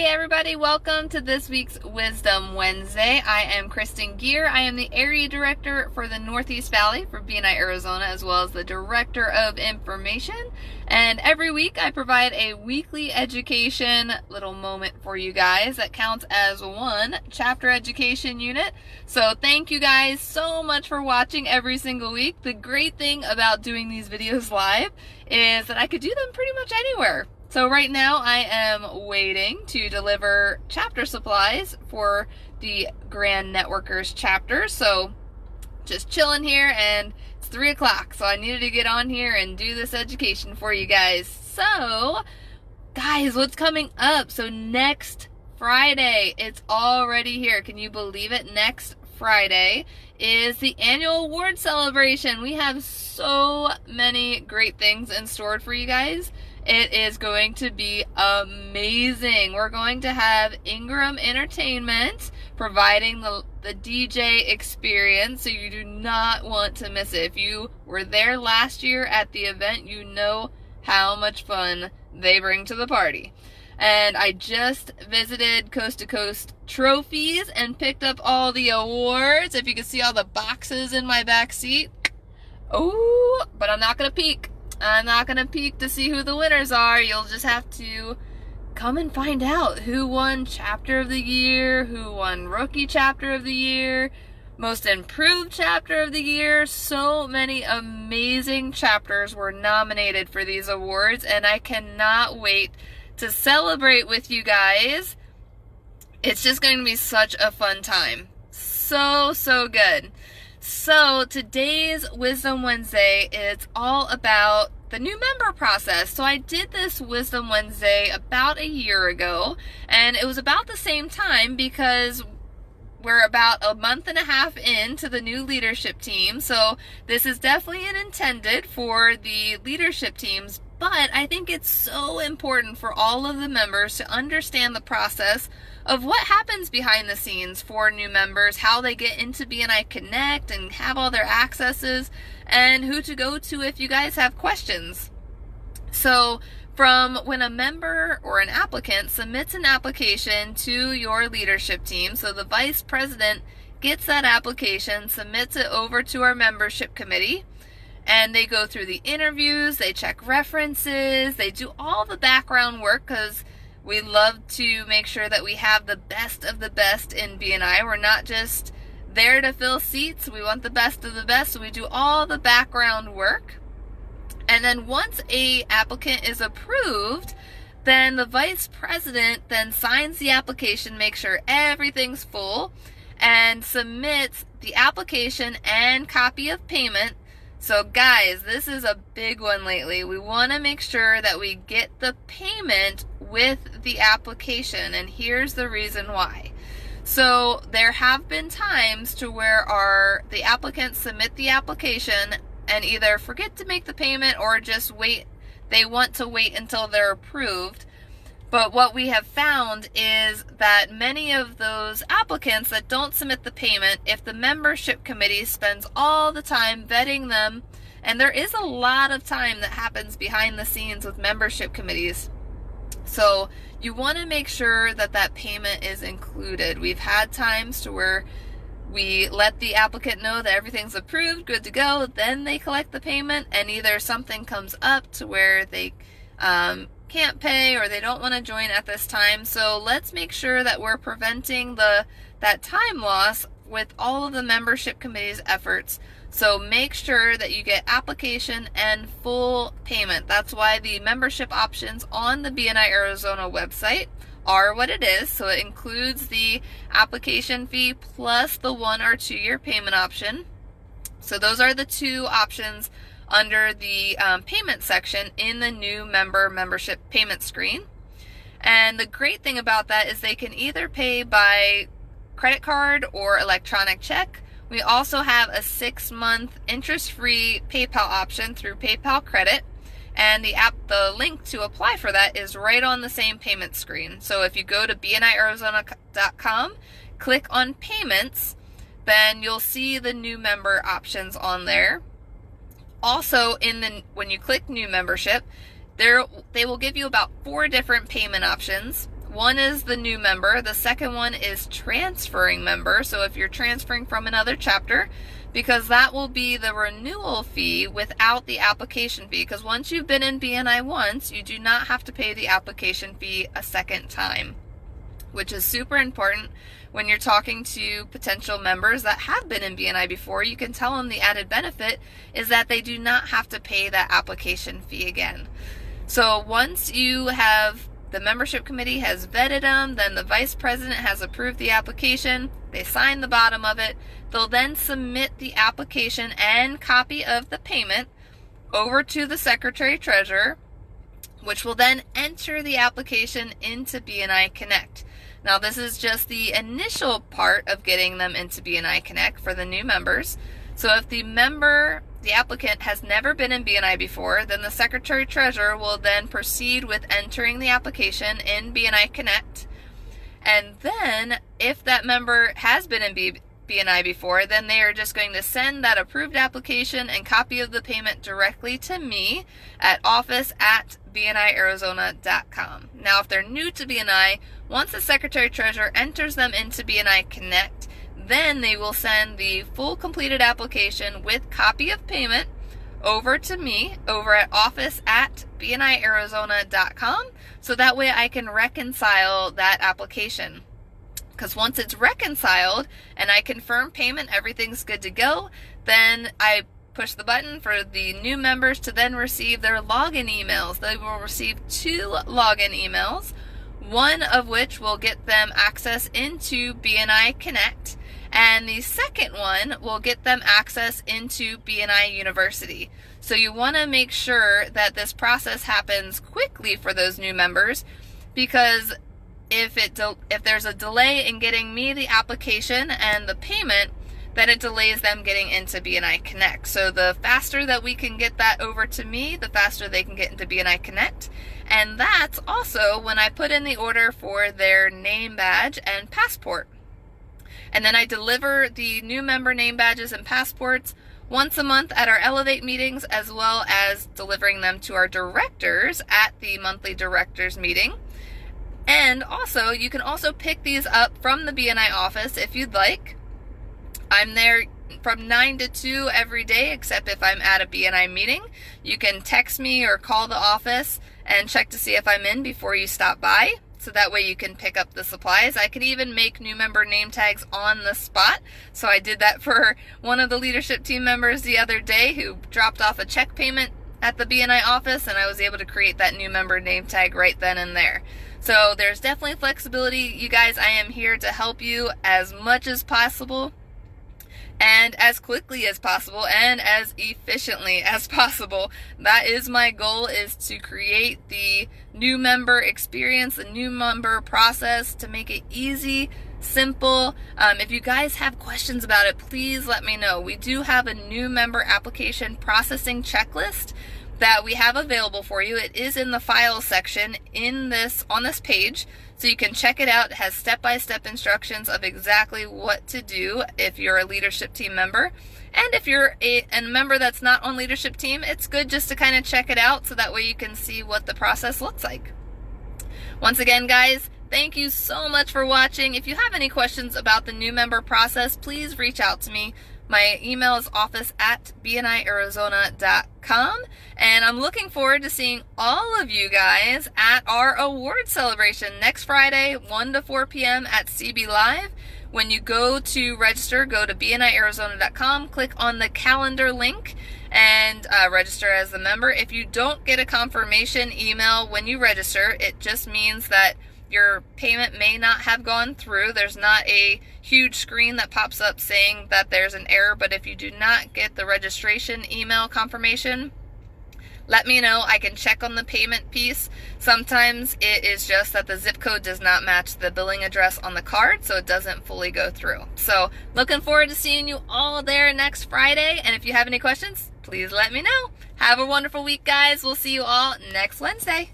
everybody, welcome to this week's Wisdom Wednesday. I am Kristen Gear. I am the Area Director for the Northeast Valley for BNI Arizona, as well as the Director of Information. And every week I provide a weekly education little moment for you guys that counts as one chapter education unit. So thank you guys so much for watching every single week. The great thing about doing these videos live is that I could do them pretty much anywhere. So right now I am waiting to deliver chapter supplies for the Grand Networkers chapter. So just chilling here, and it's 3 o'clock. So I needed to get on here and do this education for you guys. So guys, what's coming up? So next Friday, it's already here. Can you believe it? Next Friday is the annual award celebration. We have so many great things in store for you guys. It is going to be amazing. We're going to have Ingram Entertainment providing the DJ experience, so you do not want to miss it. If you were there last year at the event, you know how much fun they bring to the party. And I just visited Coast to Coast Trophies and picked up all the awards. If you can see all the boxes in my back seat. Oh, but I'm not going to peek. I'm not going to peek to see who the winners are. You'll just have to come and find out who won Chapter of the Year, who won Rookie Chapter of the Year, Most Improved Chapter of the Year. So many amazing chapters were nominated for these awards, and I cannot wait to celebrate with you guys. It's just going to be such a fun time. So good. So today's Wisdom Wednesday is all about the new member process. So I did this Wisdom Wednesday about a year ago, and it was about the same time because we're about a month and a half into the new leadership team. So this is definitely intended for the leadership teams, but I think it's so important for all of the members to understand the process of what happens behind the scenes for new members, how they get into BNI Connect and have all their accesses, and who to go to if you guys have questions. So from when a member or an applicant submits an application to your leadership team, so the vice president gets that application, submits it over to our membership committee, and they go through the interviews, they check references, they do all the background work, because we love to make sure that we have the best of the best in BNI. We're not just there to fill seats. We want the best of the best, so we do all the background work. And then once a applicant is approved, then the vice president then signs the application, makes sure everything's full, and submits the application and copy of payment. So guys, this is a big one lately. We want to make sure that we get the payment with the application, and here's the reason why. So there have been times to where the applicants submit the application and either forget to make the payment or just wait. They want to wait until they're approved. But what we have found is that many of those applicants that don't submit the payment, if the membership committee spends all the time vetting them, and there is a lot of time that happens behind the scenes with membership committees. So you want to make sure that that payment is included. We've had times to where we let the applicant know that everything's approved, good to go, then they collect the payment, and either something comes up to where they can't pay or they don't want to join at this time. So let's make sure that we're preventing that time loss with all of the membership committee's efforts. So make sure that you get application and full payment. That's why the membership options on the BNI Arizona website are what it is. So it includes the application fee plus the 1 or 2 year payment option. So those are the two options under the payment section in the new membership payment screen. And the great thing about that is they can either pay by credit card or electronic check. We also have a 6-month interest-free PayPal option through PayPal Credit, and the link to apply for that is right on the same payment screen. So if you go to bniarizona.com, click on payments, then you'll see the new member options on there. Also, when you click new membership, they will give you about 4 different payment options. One is the new member. The second one is transferring member. So if you're transferring from another chapter, because that will be the renewal fee without the application fee. Because once you've been in BNI once, you do not have to pay the application fee a second time, which is super important when you're talking to potential members that have been in BNI before. You can tell them the added benefit is that they do not have to pay that application fee again. So once you have, the membership committee has vetted them, then the vice president has approved the application, they sign the bottom of it, they'll then submit the application and copy of the payment over to the secretary treasurer, which will then enter the application into BNI Connect. Now this is just the initial part of getting them into BNI Connect for the new members. So if the applicant has never been in BNI before, then the secretary treasurer will then proceed with entering the application in BNI Connect. And then if that member has been in BNI before, then they are just going to send that approved application and copy of the payment directly to me at office@bniarizona.com. Now, if they're new to BNI, once the secretary treasurer enters them into BNI Connect, then they will send the full completed application with copy of payment over to me over at office@bniarizona.com, so that way I can reconcile that application. Because once it's reconciled and I confirm payment, everything's good to go, then I push the button for the new members to then receive their login emails. They will receive 2 login emails, one of which will get them access into BNI Connect, and the second one will get them access into BNI University. So you want to make sure that this process happens quickly for those new members, because if there's a delay in getting me the application and the payment, then it delays them getting into BNI Connect. So the faster that we can get that over to me, the faster they can get into BNI Connect. And that's also when I put in the order for their name badge and passport. And then I deliver the new member name badges and passports once a month at our Elevate meetings, as well as delivering them to our directors at the monthly directors meeting. And also, you can also pick these up from the BNI office if you'd like. I'm there from 9 to 2 every day, except if I'm at a BNI meeting. You can text me or call the office and check to see if I'm in before you stop by, so that way you can pick up the supplies. I can even make new member name tags on the spot. So I did that for one of the leadership team members the other day who dropped off a check payment at the BNI office, and I was able to create that new member name tag right then and there. So there's definitely flexibility. You guys, I am here to help you as much as possible, and as quickly as possible, and as efficiently as possible. That is my goal, is to create the new member experience, the new member process, to make it easy, simple. If you guys have questions about it, please let me know. We do have a new member application processing checklist that we have available for you. It is in the files section on this page, so you can check it out. It has step-by-step instructions of exactly what to do if you're a leadership team member. And if you're a member that's not on leadership team, it's good just to kind of check it out, so that way you can see what the process looks like. Once again, guys, thank you so much for watching. If you have any questions about the new member process, please reach out to me. My email is office@bniarizona.com, and I'm looking forward to seeing all of you guys at our award celebration next Friday, 1 to 4 p.m. at CB Live. When you go to register, go to bniarizona.com, click on the calendar link, and register as a member. If you don't get a confirmation email when you register, it just means that your payment may not have gone through. There's not a huge screen that pops up saying that there's an error, but if you do not get the registration email confirmation, let me know. I can check on the payment piece. Sometimes it is just that the zip code does not match the billing address on the card, so it doesn't fully go through. So looking forward to seeing you all there next Friday, and if you have any questions, please let me know. Have a wonderful week, guys. We'll see you all next Wednesday.